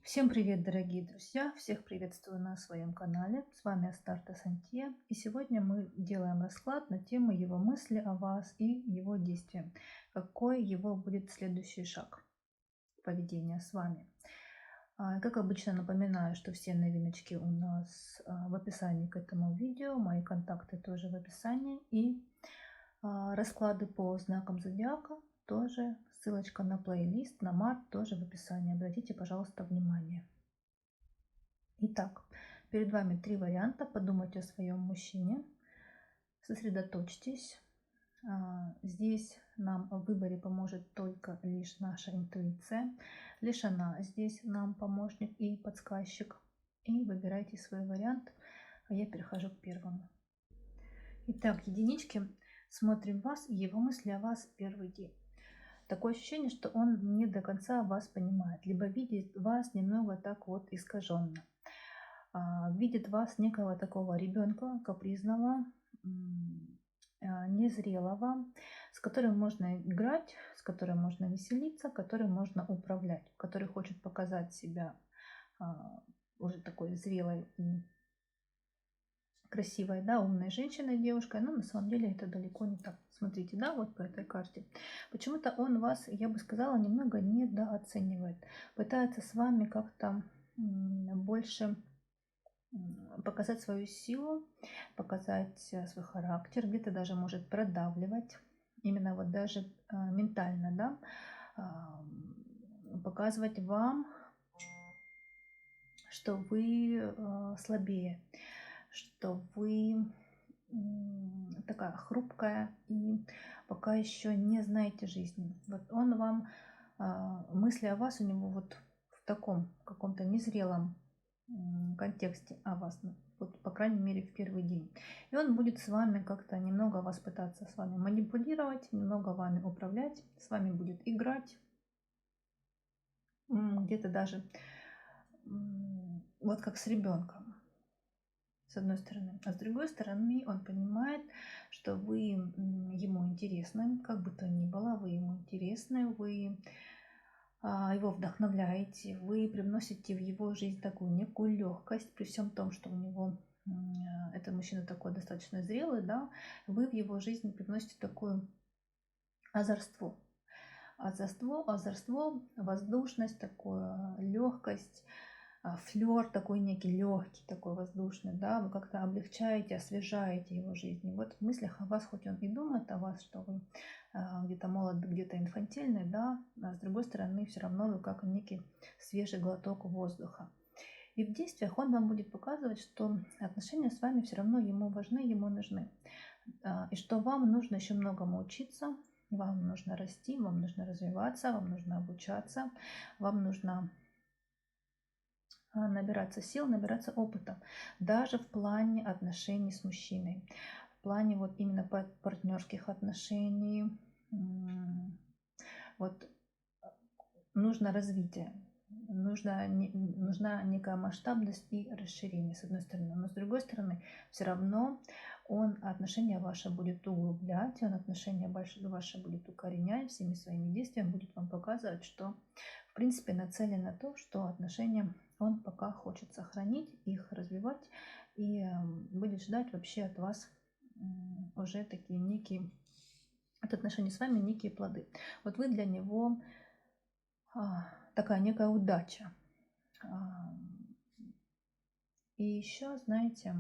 Всем привет, дорогие друзья! Всех приветствую на своем канале. С вами Астарта Сантье. И сегодня мы делаем расклад на тему его мысли о вас и его действия. Какой его будет следующий шаг поведения с вами. Как обычно, напоминаю, что все новиночки у нас в описании к этому видео. Мои контакты тоже в описании. И расклады по знакам зодиака тоже, ссылочка на плейлист на март тоже в описании. Обратите, пожалуйста, внимание. Итак, перед вами три варианта. Подумайте о своем мужчине. Сосредоточьтесь. Здесь нам в выборе поможет только лишь наша интуиция. Лишь она здесь нам помощник и подсказчик. И выбирайте свой вариант. А я перехожу к первому. Итак, единички. Смотрим вас и его мысли о вас первый день. Такое ощущение, что он не до конца вас понимает, либо видит вас немного так вот искаженно. Видит вас некого такого ребенка капризного, незрелого, с которым можно играть, с которым можно веселиться, которым можно управлять, который хочет показать себя уже такой зрелой и красивой, да, умной женщиной, девушкой, но на самом деле это далеко не так. Смотрите, да, вот по этой карте. Почему-то он вас, я бы сказала, немного недооценивает. Пытается с вами как-то больше показать свою силу, показать свой характер, где-то даже может продавливать, именно вот даже ментально, да, показывать вам, что вы слабее, что вы такая хрупкая и пока еще не знаете жизни. Вот он вам, мысли о вас у него вот в таком каком-то незрелом контексте о вас, вот, по крайней мере, в первый день. И он будет с вами как-то немного вас пытаться с вами манипулировать, немного вами управлять, с вами будет играть, где-то даже вот как с ребенком. С одной стороны. А с другой стороны, он понимает, что вы ему интересны, как бы то ни было, вы ему интересны, вы его вдохновляете, вы привносите в его жизнь такую некую легкость, при всем том, что у него этот мужчина такой достаточно зрелый, да, вы в его жизнь привносите такое озорство. Озорство, воздушность, такую легкость, флёр такой некий легкий, такой воздушный, да, вы как-то облегчаете, освежаете его жизнь. И вот в мыслях о вас, хоть он и думает о вас, что вы где-то молоды, где-то инфантильный, да, а с другой стороны, все равно вы как некий свежий глоток воздуха. И в действиях он вам будет показывать, что отношения с вами все равно ему важны, ему нужны. И что вам нужно еще многому учиться, вам нужно расти, вам нужно развиваться, вам нужно обучаться, вам нужно набираться сил, набираться опыта, даже в плане отношений с мужчиной, в плане вот именно партнерских отношений. Вот нужно развитие, нужна некая масштабность и расширение, с одной стороны. Но с другой стороны, все равно он отношения ваши будет углублять, он отношения ваши будет укоренять, всеми своими действиями будет вам показывать, что в принципе нацелен на то, что отношения он пока хочет сохранить, их развивать и будет ждать вообще от вас уже такие некие, от отношений с вами некие плоды. Вот вы для него такая некая удача. И еще, знаете,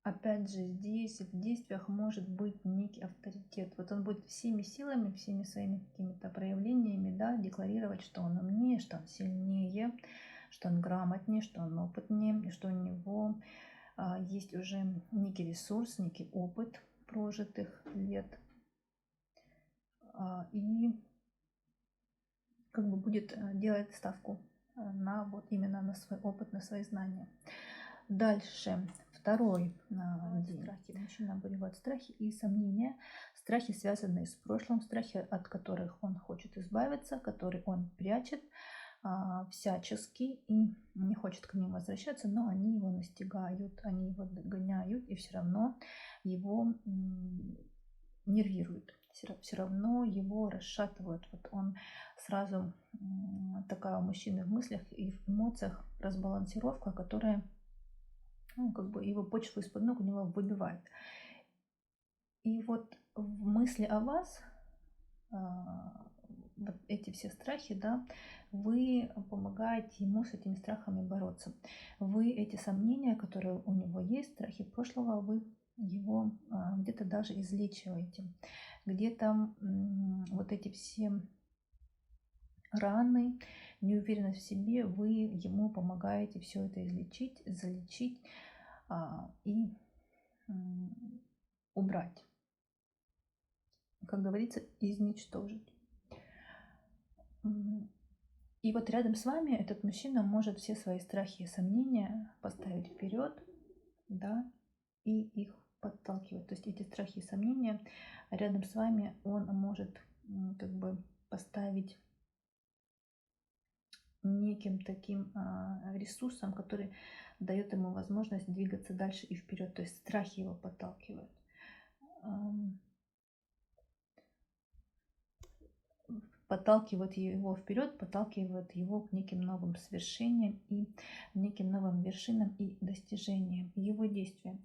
опять же, здесь в действиях может быть некий авторитет. Вот он будет всеми силами, всеми своими какими-то проявлениями, да, декларировать, что он умнее, что он сильнее, что он грамотнее, что он опытнее, что у него есть уже некий ресурс, некий опыт прожитых лет. И как бы будет делать ставку на вот именно на свой опыт, на свои знания. Дальше, второй день. Страхи. Мужчина обуревает страхи и сомнения. Страхи, связанные с прошлым, страхи, от которых он хочет избавиться, которые он прячет всячески и не хочет к ним возвращаться, но они его настигают, они его догоняют и все равно его нервируют. все равно его расшатывают. Вот он сразу такая у мужчины в мыслях и в эмоциях разбалансировка, которая ну, как бы его почву из-под ног у него выбивает. И вот в мысли о вас а, вот эти все страхи, да, вы помогаете ему с этими страхами бороться. Вы эти сомнения, которые у него есть, страхи прошлого, вы его где-то даже излечиваете. Где-то вот эти все раны, неуверенность в себе, вы ему помогаете все это излечить, залечить и убрать. Как говорится, изничтожить. И вот рядом с вами этот мужчина может все свои страхи и сомнения поставить вперед, да, и их подталкивать. То есть эти страхи и сомнения рядом с вами он может как бы поставить неким таким ресурсом, который дает ему возможность двигаться дальше и вперед. То есть страхи его подталкивают. Подталкивает его вперед, подталкивает его к неким новым свершениям и неким новым вершинам и достижениям, его действия.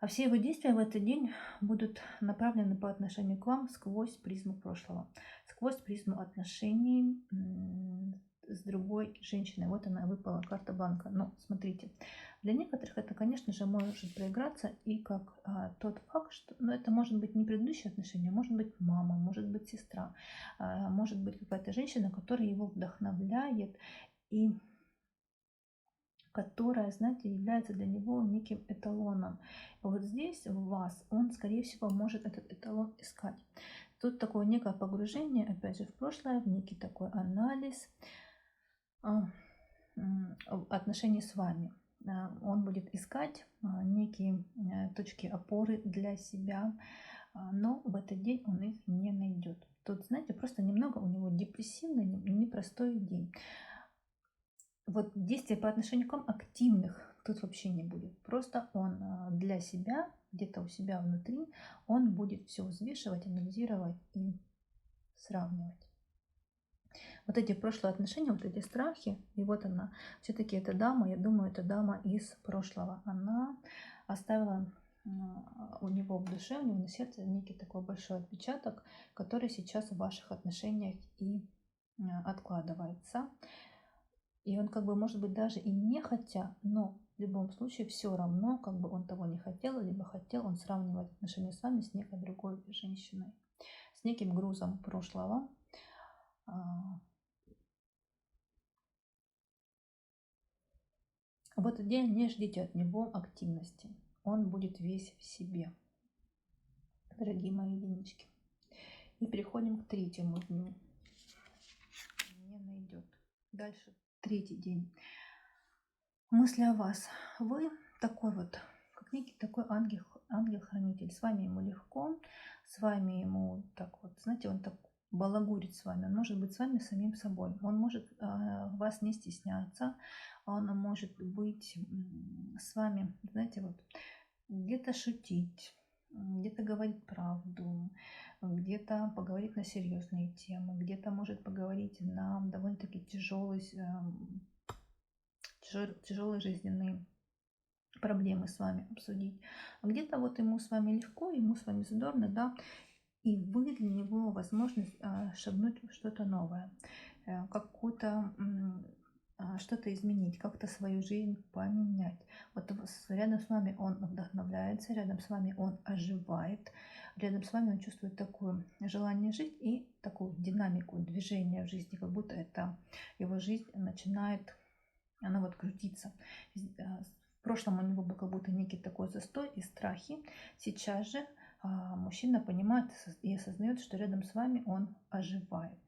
А все его действия в этот день будут направлены по отношению к вам сквозь призму прошлого, сквозь призму отношений с другой женщиной. Вот она выпала, карта бланка. Но смотрите, для некоторых это, конечно же, может проиграться и как тот факт, что это может быть не предыдущие отношения, может быть мама, может быть сестра, может быть какая-то женщина, которая его вдохновляет и которая, знаете, является для него неким эталоном. Вот здесь в вас он, скорее всего, может этот эталон искать. Тут такое некое погружение, опять же, в прошлое, в некий такой анализ отношений с вами. Он будет искать некие точки опоры для себя, но в этот день он их не найдет. Тут, знаете, просто немного у него депрессивный, непростой день. Вот действия по отношению к вам активных тут вообще не будет. Просто он для себя, где-то у себя внутри, он будет все взвешивать, анализировать и сравнивать. Вот эти прошлые отношения, вот эти страхи, и вот она, все-таки эта дама, я думаю, это дама из прошлого. Она оставила у него в душе, у него на сердце некий такой большой отпечаток, который сейчас в ваших отношениях и откладывается. И он как бы, может быть, даже и не хотя, но в любом случае все равно, как бы он того не хотел, либо хотел, он сравнивает отношения с вами с некой другой женщиной, с неким грузом прошлого. В этот день не ждите от него активности. Он будет весь в себе, дорогие мои единички. И переходим к третьему дню. Не найдет. Дальше третий день. Мысли о вас. Вы такой вот, как некий такой ангел-хранитель. С вами ему легко, с вами ему так вот, знаете, он так балагурит с вами. Он может быть с вами самим собой. Он может вас не стесняться. Он может быть с вами, знаете, вот где-то шутить, где-то говорить правду, где-то поговорить на серьезные темы, где-то может поговорить на довольно-таки тяжелые жизненные проблемы с вами обсудить. А где-то вот ему с вами легко, ему с вами задорно, да, и вы для него возможность шагнуть в что-то новое, какую-то что-то изменить, как-то свою жизнь поменять. Вот рядом с вами он вдохновляется, рядом с вами он оживает, рядом с вами он чувствует такое желание жить и такую динамику движения в жизни, как будто это его жизнь начинает, она вот крутится. В прошлом у него был как будто некий такой застой и страхи. Сейчас же мужчина понимает и осознает, что рядом с вами он оживает.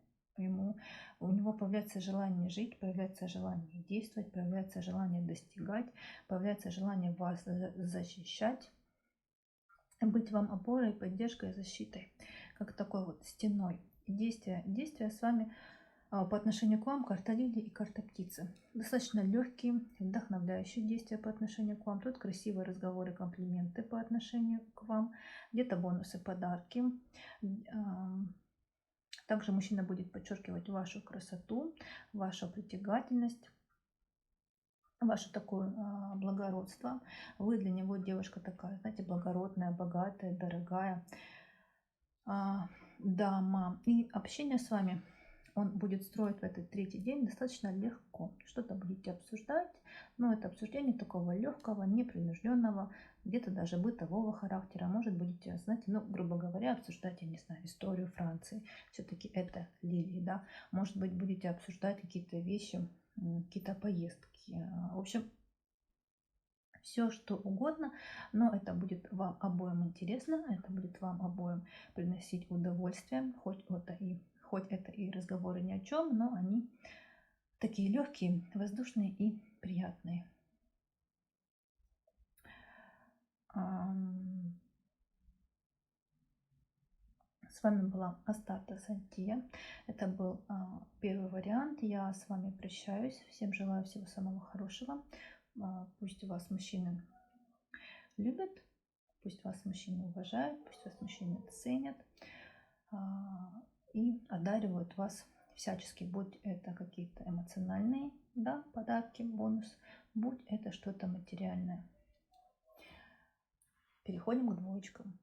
У него появляется желание жить, появляется желание действовать, появляется желание достигать, появляется желание вас защищать, быть вам опорой, поддержкой, защитой, как такой вот стеной. Действия с вами По отношению к вам карта Лилии и карта Птицы. Достаточно легкие, вдохновляющие действия по отношению к вам. Тут красивые разговоры, комплименты по отношению к вам. Где-то бонусы, подарки. Также мужчина будет подчеркивать вашу красоту, вашу притягательность, ваше такое благородство. Вы для него девушка такая, знаете, благородная, богатая, дорогая дама. И общение с вами он будет строить в этот третий день достаточно легко. Что-то будете обсуждать, но это обсуждение такого легкого, непринужденного, где-то даже бытового характера. Может, будете, знаете, ну, грубо говоря, обсуждать, я не знаю, историю Франции. Все-таки это Лилии, да. Может быть, будете обсуждать какие-то вещи, какие-то поездки. В общем, все что угодно, но это будет вам обоим интересно, это будет вам обоим приносить удовольствие, хоть это и разговоры ни о чем, но они такие легкие, воздушные и приятные. С вами была Астарта Сантия. Это был первый вариант. Я с вами прощаюсь. Всем желаю всего самого хорошего. Пусть вас мужчины любят, пусть вас мужчины уважают, пусть вас мужчины ценят и одаривают вас всячески, будь это какие-то эмоциональные, да, подарки, бонус, будь это что-то материальное. Переходим к двоечкам.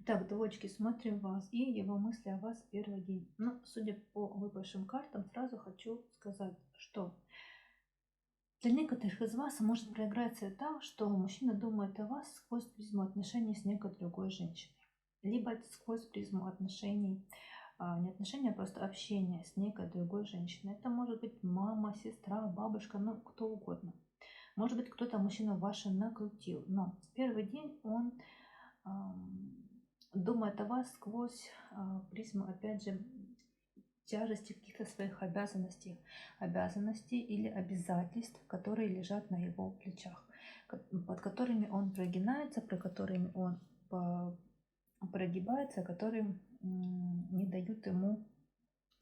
Так, двоечки, смотрим вас и его мысли о вас в первый день. Ну, судя по выпавшим картам, сразу хочу сказать, что для некоторых из вас может проиграться так, что мужчина думает о вас сквозь призму отношений с некой другой женщиной. Либо сквозь призму отношений, не отношения, а просто общения с некой другой женщиной. Это может быть мама, сестра, бабушка, ну кто угодно. Может быть, кто-то мужчину вашу накрутил, но в первый день он думает о вас сквозь призму, опять же, тяжести каких-то своих обязанностей или обязательств, которые лежат на его плечах, под которыми он прогинается, про которыми он прогибается, которые не дают ему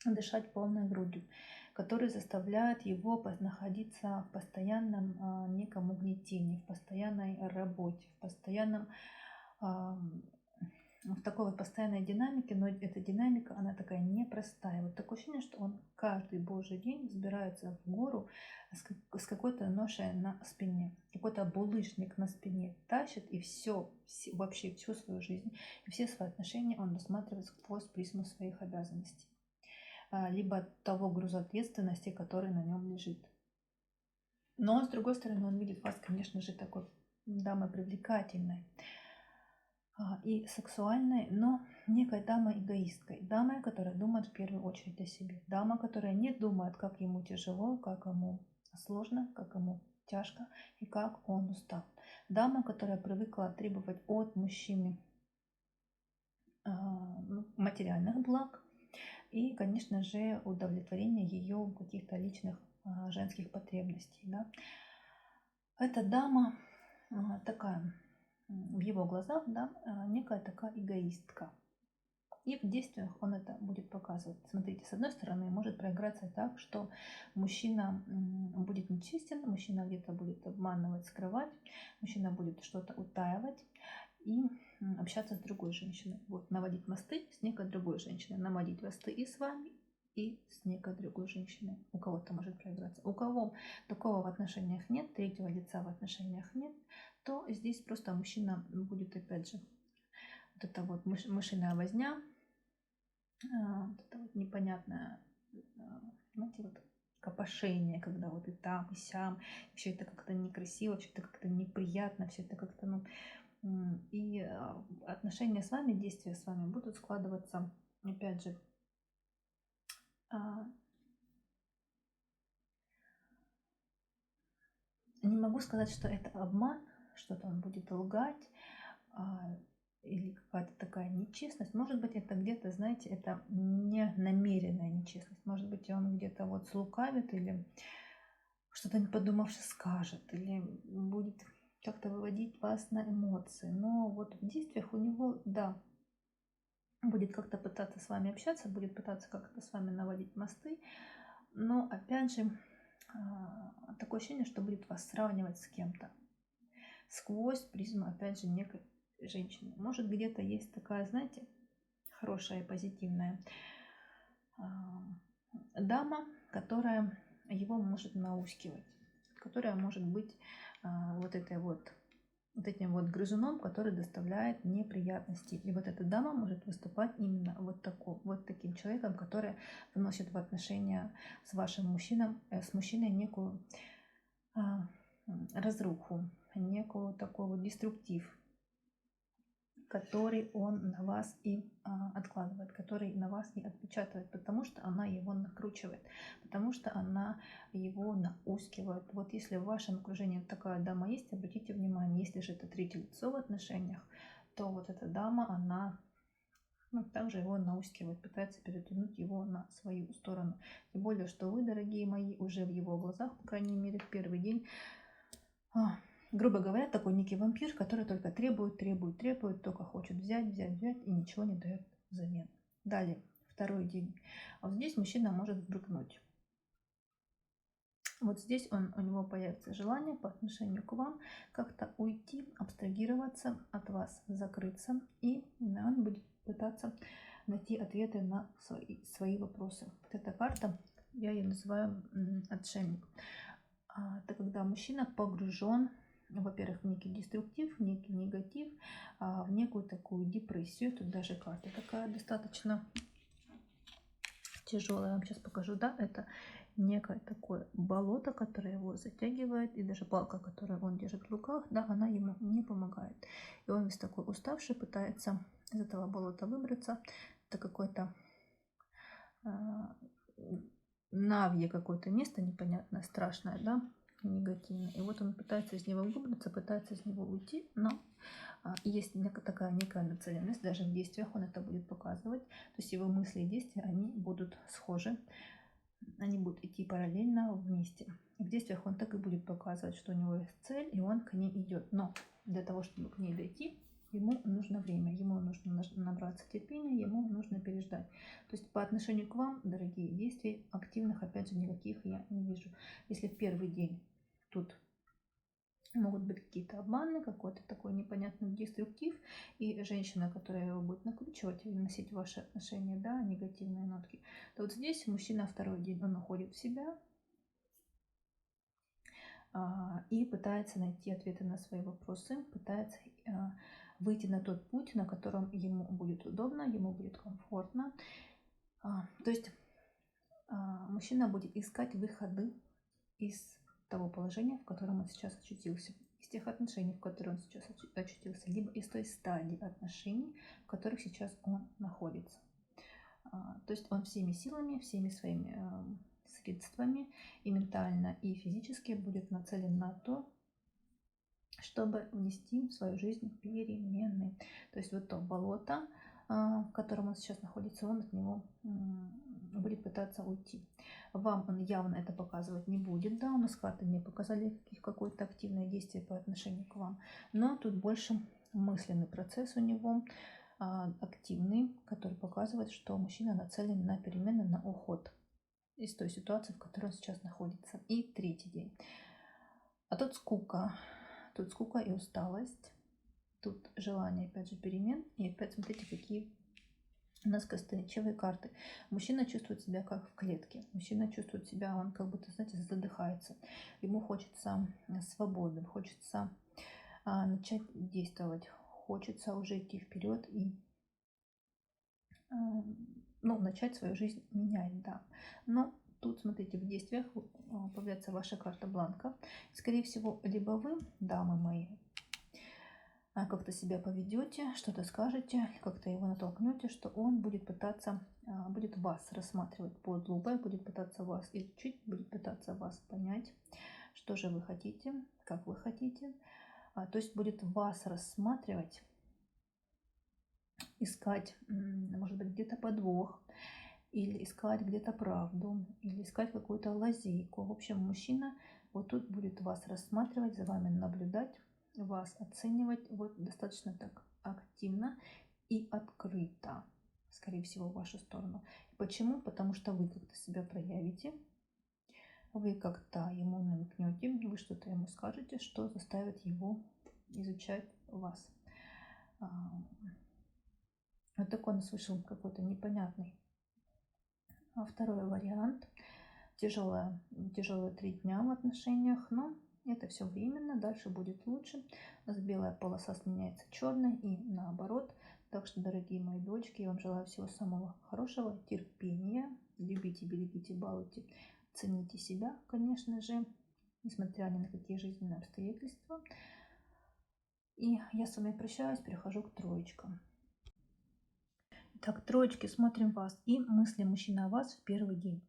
дышать полной грудью, которые заставляют его находиться в постоянном неком угнетении, в постоянной работе, в постоянном в такой вот постоянной динамике, но эта динамика, она такая непростая. Вот такое ощущение, что он каждый божий день взбирается в гору с какой-то ношей на спине, какой-то булыжник на спине тащит, и вообще всю свою жизнь и все свои отношения он рассматривает сквозь призму своих обязанностей, либо того груза ответственности, который на нем лежит. Но, с другой стороны, он видит вас, конечно же, такой дамой привлекательной и сексуальной, но некой дамой эгоисткой, дамой, которая думает в первую очередь о себе, дама, которая не думает, как ему тяжело, как ему сложно, как ему тяжко и как он устал. Дама, которая привыкла требовать от мужчины материальных благ и, конечно же, удовлетворения ее каких-то личных женских потребностей. Да. Эта дама такая, в его глазах, да, некая такая эгоистка. И в действиях он это будет показывать. Смотрите, с одной стороны, может проиграться так, что мужчина будет нечестен, мужчина где-то будет обманывать, скрывать, мужчина будет что-то утаивать и общаться с другой женщиной. Вот, наводить мосты с некой другой женщиной, наводить мосты и с вами, и с некой другой женщиной. У кого-то может проиграться. У кого такого в отношениях нет, третьего лица в отношениях нет, то здесь просто мужчина будет, опять же, вот это вот мышиная возня, вот это вот непонятное, знаете, вот копошение, когда вот и там, и сям, все это как-то некрасиво, все это как-то неприятно, все это как-то, и отношения с вами, действия с вами будут складываться, опять же, не могу сказать, что это обман, что-то он будет лгать, или какая-то такая нечестность. Может быть, это где-то, знаете, это не намеренная нечестность. Может быть, он где-то вот слукавит или что-то не подумавши скажет, или будет как-то выводить вас на эмоции. Но вот в действиях у него, да, будет как-то пытаться с вами общаться, будет пытаться как-то с вами наводить мосты, но опять же такое ощущение, что будет вас сравнивать с кем-то сквозь призму, опять же, некой женщины. Может, где-то есть такая, знаете, хорошая и позитивная дама, которая его может наускивать, которая может быть вот этим вот грызуном, который доставляет неприятности. И вот эта дама может выступать именно вот таким человеком, который вносит в отношения с вашим с мужчиной некую а, разруху, некую такой вот деструктив, который он на вас и откладывает, который на вас и отпечатывает, потому что она его накручивает, потому что она его наускивает. Вот если в вашем окружении такая дама есть, обратите внимание, если же это третье лицо в отношениях, то вот эта дама, она также его наускивает, пытается перетянуть его на свою сторону. Тем более, что вы, дорогие мои, уже в его глазах, по крайней мере, в первый день, грубо говоря, такой некий вампир, который только требует, только хочет взять и ничего не дает взамен. Далее, второй день. Вот здесь мужчина может взбрыкнуть. Вот здесь у него появится желание по отношению к вам как-то уйти, абстрагироваться от вас, закрыться, и он будет пытаться найти ответы на свои вопросы. Вот эта карта, я ее называю отшельник. Это когда мужчина погружен, во-первых, в некий деструктив, в некий негатив, в некую такую депрессию. Тут даже карта такая достаточно тяжелая. Я вам сейчас покажу, да, это некое такое болото, которое его затягивает, и даже палка, которую он держит в руках, да, она ему не помогает. И он весь такой уставший, пытается из этого болота выбраться. Это какое-то навье какое-то место непонятное, страшное, да, негативное. И вот он пытается из него выбраться, пытается из него уйти, но есть такая некая нацеленность, даже в действиях он это будет показывать. То есть его мысли и действия, они будут схожи, они будут идти параллельно вместе. В действиях он так и будет показывать, что у него есть цель, и он к ней идет. Но для того, чтобы к ней дойти, ему нужно время, ему нужно набраться терпения, ему нужно переждать. То есть по отношению к вам, дорогие, действий активных, опять же, никаких я не вижу. Если в первый день тут могут быть какие-то обманы, какой-то такой непонятный деструктив, и женщина, которая его будет накручивать и носить в ваши отношения, да, негативные нотки, то вот здесь мужчина второй день, он уходит в себя и пытается найти ответы на свои вопросы, пытается выйти на тот путь, на котором ему будет удобно, ему будет комфортно. То есть мужчина будет искать выходы из того положения, в котором он сейчас очутился, из тех отношений, в которых он сейчас очутился, либо из той стадии отношений, в которых сейчас он находится. То есть он всеми силами, всеми своими средствами и ментально, и физически будет нацелен на то, чтобы внести в свою жизнь перемены. То есть вот то болото, в котором он сейчас находится, он от него будет пытаться уйти. Вам он явно это показывать не будет, да, у нас карты не показали какое-то активное действие по отношению к вам, но тут больше мысленный процесс у него активный, который показывает, что мужчина нацелен на перемены, на уход из той ситуации, в которой он сейчас находится. И третий день. А тут скука и усталость, тут желание, опять же, перемен, и опять смотрите, какие у нас красноречивые карты. Мужчина чувствует себя как в клетке, мужчина чувствует себя, он как будто, знаете, задыхается, ему хочется свободы, хочется начать действовать, хочется уже идти вперед и начать свою жизнь менять, да. Но тут, смотрите, в действиях появляется ваша карта бланка. Скорее всего, либо вы, дамы мои, как-то себя поведете, что-то скажете, как-то его натолкнете, что он будет пытаться, будет вас рассматривать под лупой, будет пытаться вас изучить, будет пытаться вас понять, что же вы хотите, как вы хотите. То есть будет вас рассматривать, искать, может быть, где-то подвох, или искать где-то правду, или искать какую-то лазейку. В общем, мужчина вот тут будет вас рассматривать, за вами наблюдать, вас оценивать вот достаточно так активно и открыто. скорее всего, в вашу сторону. Почему? Потому что вы как-то себя проявите, вы как-то ему намекнете, вы что-то ему скажете, что заставит его изучать вас. Вот такой он слышал какой-то непонятный. А второй вариант. Тяжелые 3 дня в отношениях, но это все временно, дальше будет лучше. У нас белая полоса сменяется черной и наоборот. Так что, дорогие мои дочки, я вам желаю всего самого хорошего, терпения. Любите, берегите, балуйте, цените себя, конечно же, несмотря ни на какие жизненные обстоятельства. И я с вами прощаюсь, перехожу к троечкам. Так, троечки, смотрим вас и мысли мужчины о вас в первый день.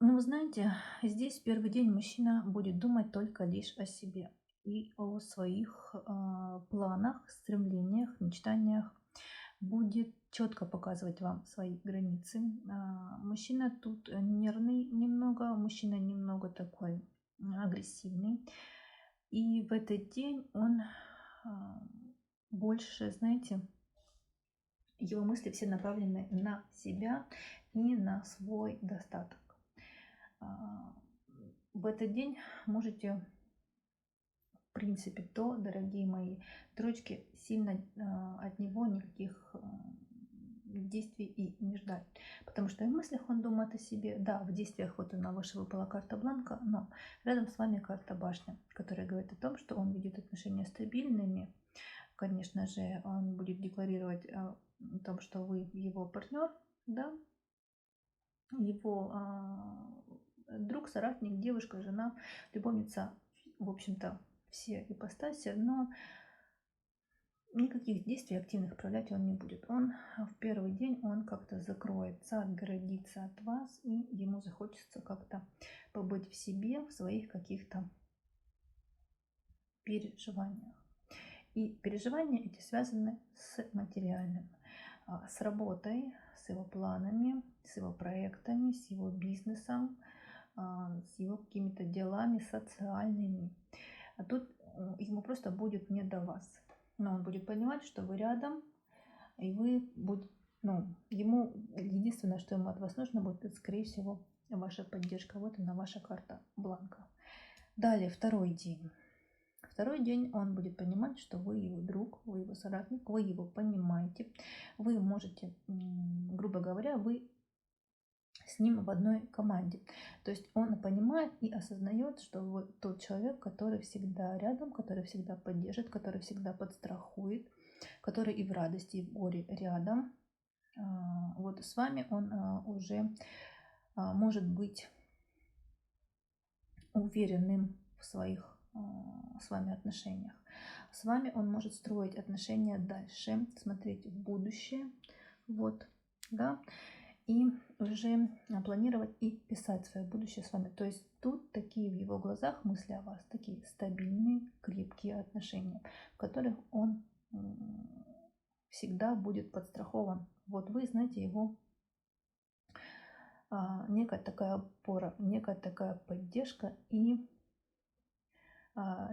Ну, вы знаете, здесь первый день мужчина будет думать только лишь о себе и о своих планах, стремлениях, мечтаниях. Будет четко показывать вам свои границы. Мужчина тут нервный немного, мужчина немного такой агрессивный. И в этот день он больше, знаете, его мысли все направлены на себя и на свой достаток. В этот день можете, в принципе, дорогие мои троечки, сильно от него никаких действий и не ждать. Потому что и в мыслях он думает о себе. Да, в действиях вот она ваша выпала карта бланка, но рядом с вами карта башня, которая говорит о том, что он видит отношения стабильными. Конечно же, он будет декларировать о том, что вы его партнер, да, его друг, соратник, девушка, жена, любовница, в общем-то, все ипостаси, но никаких действий активных проявлять он не будет. Он в первый день, он как-то закроется, отгородится от вас, и ему захочется как-то побыть в себе, в своих каких-то переживаниях. И переживания эти связаны с материальным, с работой, с его планами, с его проектами, с его бизнесом, с его какими-то делами социальными. А тут ему просто будет не до вас. Но он будет понимать, что вы рядом, и вы будете, ему единственное, что ему от вас нужно будет, это, скорее всего, ваша поддержка. Вот она, ваша карта бланка. Далее, второй день. Второй день он будет понимать, что вы его друг, вы его соратник, вы его понимаете. Вы можете, грубо говоря, вы с ним в одной команде. То есть он понимает и осознает, что вы тот человек, который всегда рядом, который всегда поддержит, который всегда подстрахует, который и в радости, и в горе рядом. Вот с вами он уже может быть уверенным в своих с вами отношениях. С вами он может строить отношения дальше, смотреть в будущее, вот, да, и уже планировать и писать свое будущее с вами. То есть тут такие в его глазах мысли о вас, такие стабильные, крепкие отношения, в которых он всегда будет подстрахован. Вот вы знаете его некая такая опора, некая такая поддержка и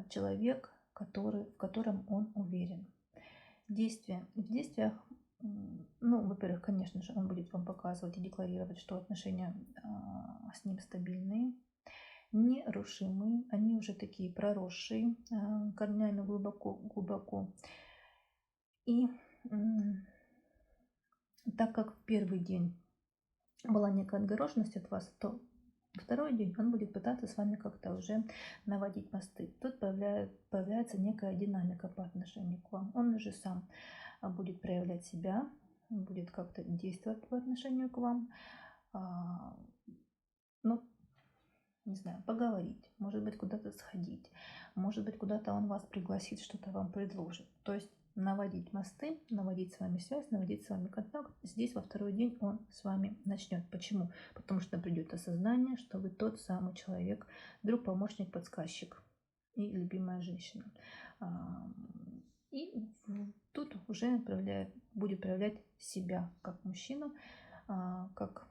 человек, в котором он уверен. В действиях, во-первых, конечно же, он будет вам показывать и декларировать, что отношения с ним стабильные, нерушимые, они уже такие проросшие корнями глубоко. И так как в первый день была некая отгороженность от вас, то второй день он будет пытаться с вами как-то уже наводить мосты. Тут появляется некая динамика по отношению к вам. Он уже сам будет проявлять себя, будет как-то действовать по отношению к вам. Не знаю, поговорить, может быть, куда-то сходить, может быть, куда-то он вас пригласит, что-то вам предложит. То есть наводить мосты, наводить с вами связь, наводить с вами контакт. Здесь во второй день он с вами начнет. Почему? Потому что придет осознание, что вы тот самый человек, друг, помощник, подсказчик и любимая женщина. И тут уже будет проявлять себя как мужчину, как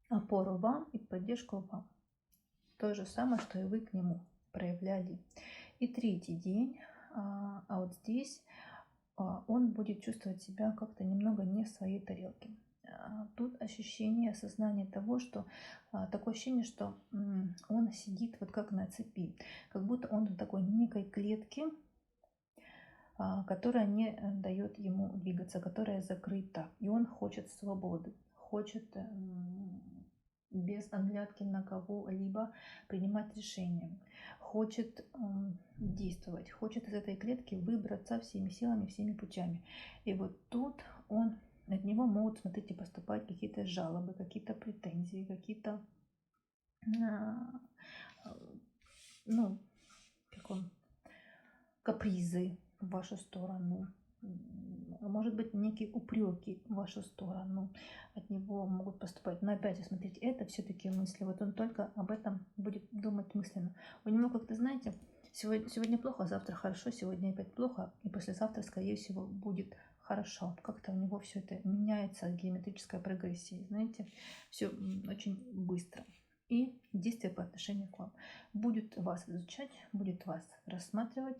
опору вам и поддержку вам. То же самое, что и вы к нему проявляли. И третий день, а вот здесь он он будет чувствовать себя как-то немного не в своей тарелке. Тут ощущение, осознание того, что такое ощущение, что он сидит вот как на цепи, как будто он в такой некой клетке, которая не дает ему двигаться, которая закрыта. И он хочет свободы, хочет без оглядки на кого-либо принимать решения, хочет действовать, хочет из этой клетки выбраться всеми силами, всеми путями. И вот тут от него могут, смотрите, поступать какие-то жалобы, какие-то претензии, какие-то, ну, как он, капризы в вашу сторону, может быть, некие упреки в вашу сторону от него могут поступать. Но опять же, смотрите, это все-таки мысли. Вот он только об этом будет думать мысленно. У него, как-то, знаете, сегодня плохо, завтра хорошо, сегодня опять плохо, и послезавтра, скорее всего, будет хорошо. Как-то у него все это меняется, геометрическая прогрессия, знаете, все очень быстро. И действие по отношению к вам. Будет вас изучать, будет вас рассматривать.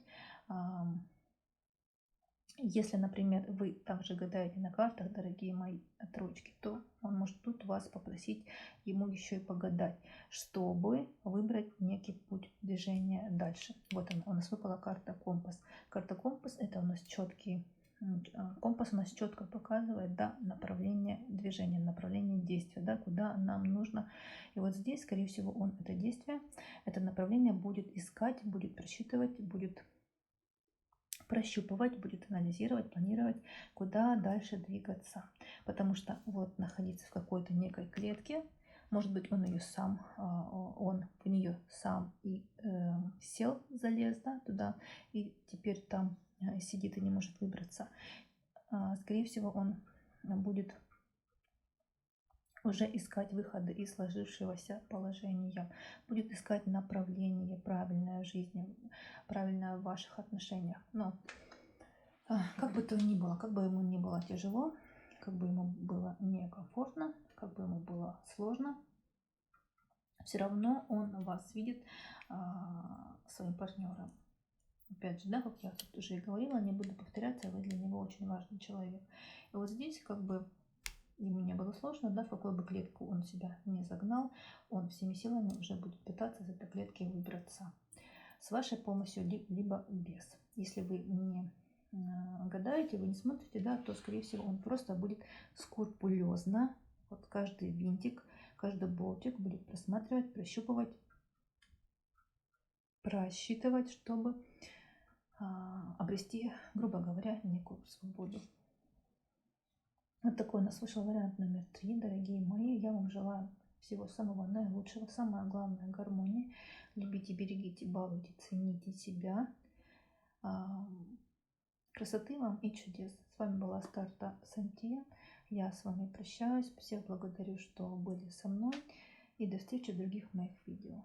Если, например, вы также гадаете на картах, дорогие мои троечки, то он может тут вас попросить ему еще и погадать, чтобы выбрать некий путь движения дальше. Вот он, у нас выпала карта компас. Карта компас — это у нас четкий компас, у нас четко показывает, да, направление движения, направление действия, да, куда нам нужно. И вот здесь, скорее всего, он это действие, это направление будет искать, будет просчитывать, будет прощупывать, будет анализировать, планировать, куда дальше двигаться. Потому что вот находиться в какой-то некой клетке, может быть, он в нее сам и сел, залез, да, туда, и теперь там сидит и не может выбраться. Скорее всего, он будет уже искать выходы из сложившегося положения, будет искать направление правильное в жизни, правильное в ваших отношениях. Но как бы то ни было, как бы ему ни было тяжело, как бы ему было некомфортно, как бы ему было сложно, все равно он вас видит своим партнером. Опять же, да, как я тут уже и говорила, не буду повторяться, вы для него очень важный человек. И вот здесь как бы ему не было сложно, да, в какую бы клетку он себя не загнал, он всеми силами уже будет пытаться из этой клетки выбраться. С вашей помощью, либо без. Если вы не гадаете, вы не смотрите, да, то, скорее всего, он просто будет скрупулезно, вот каждый винтик, каждый болтик будет просматривать, прощупывать, просчитывать, чтобы обрести, грубо говоря, некую свободу. Вот такой у нас вышел вариант номер 3, дорогие мои. Я вам желаю всего самого наилучшего, самое главное — гармонии. Любите, берегите, балуйте, цените себя. Красоты вам и чудес. С вами была Астарта Сантия. Я с вами прощаюсь. Всех благодарю, что были со мной. И до встречи в других моих видео.